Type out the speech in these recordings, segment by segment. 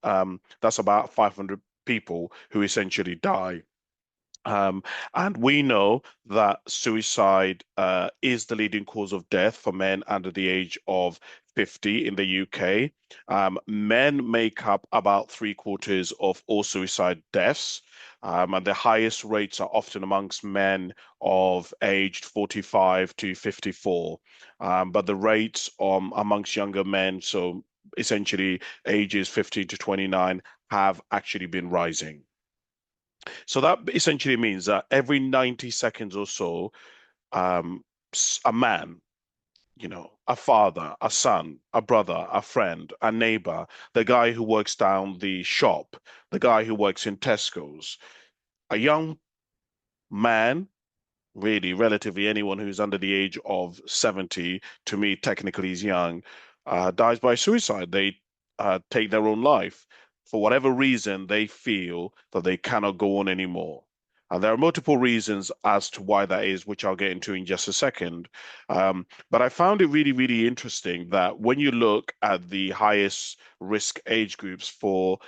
That's about 500 people who essentially die. Um, and we know that suicide is the leading cause of death for men under the age of 50 in the UK. Men make up about three-quarters of all suicide deaths. And the highest rates are often amongst men of aged 45 to 54. But the rates amongst younger men, so essentially ages 15 to 29, have actually been rising. So that essentially means that every 90 seconds or so, um, a man, a father, a son, a brother, a friend, a neighbor, the guy who works down the shop, the guy who works in Tesco's, a young man, really, relatively anyone who's under the age of 70, to me, technically is young, dies by suicide. They take their own life. For whatever reason, they feel that they cannot go on anymore. And there are multiple reasons as to why that is, which I'll get into in just a second. But I found it really, really interesting that when you look at the highest risk age groups for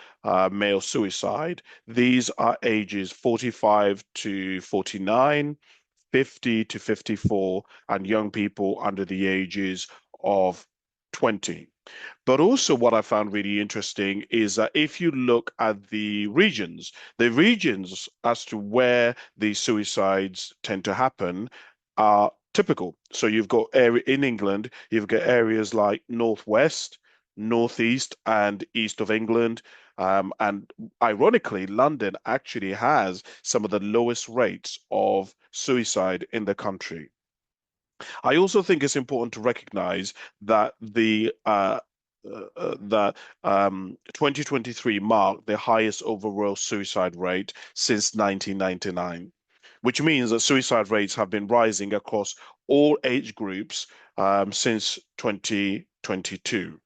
male suicide, these are ages 45 to 49, 50 to 54, and young people under the ages of 20. But also, what I found really interesting is that if you look at the regions as to where the suicides tend to happen are typical. So you've got area in England, you've got areas like Northwest, Northeast, and East of England. And ironically, London actually has some of the lowest rates of suicide in the country. I also think it's important to recognize that that 2023 marked the highest overall suicide rate since 1999, which means that suicide rates have been rising across all age groups since 2022.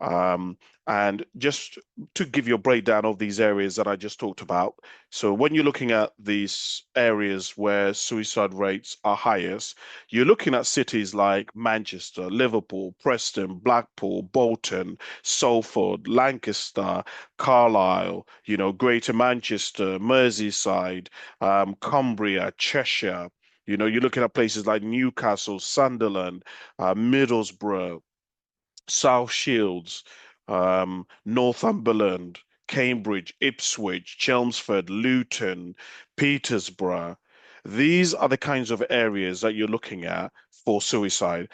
Um, and just to give you a breakdown of these areas that I just talked about. So when you're looking at these areas where suicide rates are highest, you're looking at cities like Manchester, Liverpool, Preston, Blackpool, Bolton, Salford, Lancaster, Carlisle, Greater Manchester, Merseyside, Cumbria, Cheshire. You're looking at places like Newcastle, Sunderland, Middlesbrough, South Shields, Northumberland, Cambridge, Ipswich, Chelmsford, Luton, Petersburg. These are the kinds of areas that you're looking at for suicide.